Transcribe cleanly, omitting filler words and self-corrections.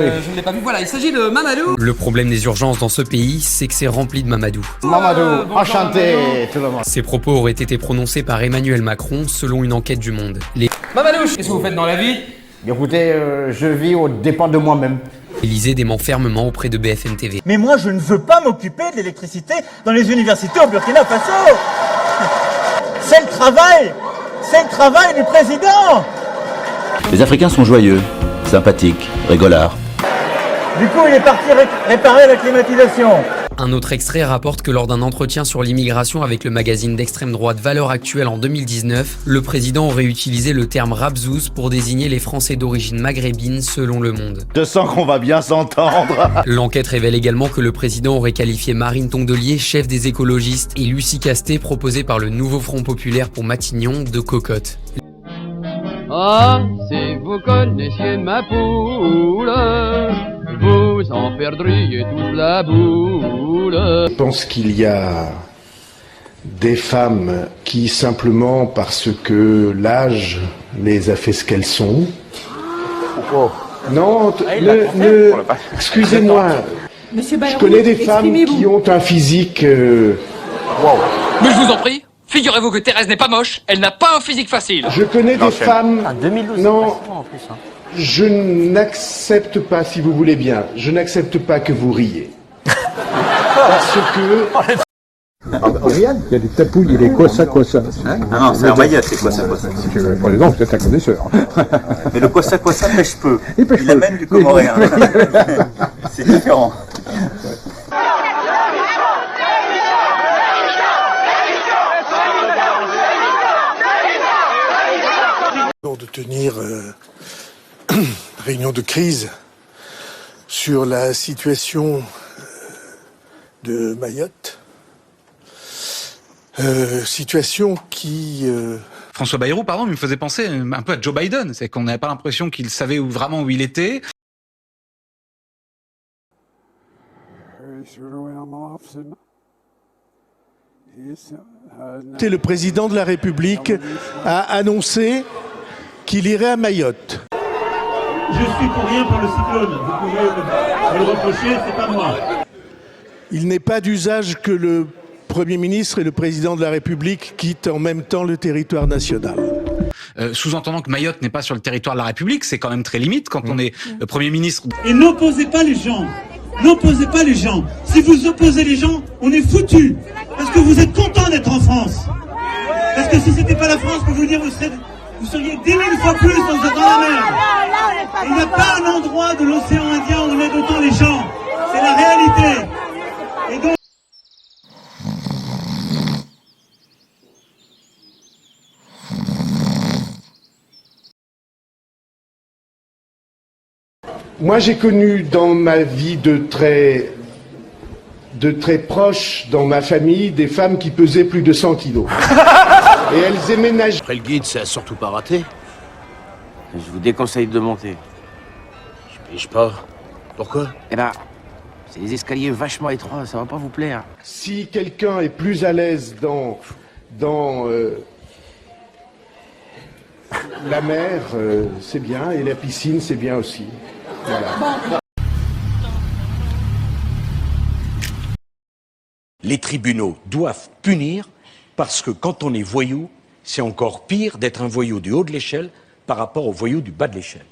Je ne l'ai pas vu, voilà, il s'agit de Mamadou. Le problème des urgences dans ce pays, c'est que c'est rempli de Mamadou. Mamadou, enchanté tout le monde. Ces propos auraient été prononcés par Emmanuel Macron selon une enquête du Monde. Mamadou, qu'est-ce que vous faites dans la vie? Écoutez, je vis aux dépens de moi-même. L'Élysée dément fermement auprès de BFM TV. Mais moi, je ne veux pas m'occuper de l'électricité dans les universités au Burkina Faso. C'est le travail du président. Les Africains sont joyeux, sympathiques, rigolards. Du coup, il est parti réparer la climatisation. Un autre extrait rapporte que lors d'un entretien sur l'immigration avec le magazine d'extrême droite Valeurs Actuelles en 2019, le président aurait utilisé le terme rabzouz pour désigner les Français d'origine maghrébine selon Le Monde. Je sens qu'on va bien s'entendre. L'enquête révèle également que le président aurait qualifié Marine Tondelier, chef des écologistes, et Lucie Castet, proposée par le Nouveau Front Populaire pour Matignon, de cocotte. Ah, si vous connaissiez ma poule, vous en perdriez toute la boule. Je pense qu'il y a des femmes qui, simplement parce que l'âge les a fait ce qu'elles sont... Non, excusez-moi, je connais des femmes qui ont un physique... Mais je vous en prie, figurez-vous que Thérèse n'est pas moche, elle n'a pas un physique facile. Je connais des femmes... 2012, non, je n'accepte pas, si vous voulez bien, je n'accepte pas que vous riez. Parce que... Regarde, il y a des tapouilles et des quoi-ça. Hein? Ah non, c'est un maillot, c'est quoi ça. Par exemple, vous êtes un connaisseur. Mais le quoi ça pêche peu. Il amène du comoréen. C'est différent. De tenir réunion de crise sur la situation de Mayotte. Situation qui... François Bayrou, pardon, me faisait penser un peu à Joe Biden. C'est qu'on n'avait pas l'impression qu'il savait vraiment où il était. Le président de la République a annoncé qu'il irait à Mayotte. Je suis pour rien pour le cyclone. Vous pouvez me le reprocher, c'est pas moi. Il n'est pas d'usage que le Premier ministre et le président de la République quittent en même temps le territoire national. Sous-entendant que Mayotte n'est pas sur le territoire de la République, c'est quand même très limite quand on est Premier ministre. Et n'opposez pas les gens. N'opposez pas les gens. Si vous opposez les gens, on est foutus. Parce que vous êtes contents d'être en France. Parce que si c'était pas la France, pour vous dire, vous seriez 10 000 fois plus dans la merde. Il n'y a pas un endroit de l'océan Indien où on aide autant les gens. C'est la réalité. Et donc... Moi, j'ai connu dans ma vie de très proches, dans ma famille, des femmes qui pesaient plus de 100 kilos. Et elles éménageaient. Après le guide, ça a surtout pas raté. Je vous déconseille de monter. Je pige pas. Pourquoi? Eh ben, c'est des escaliers vachement étroits, ça va pas vous plaire. Si quelqu'un est plus à l'aise dans la mer, c'est bien, et la piscine, c'est bien aussi. Voilà. Les tribunaux doivent punir parce que quand on est voyou, c'est encore pire d'être un voyou du haut de l'échelle par rapport au voyou du bas de l'échelle.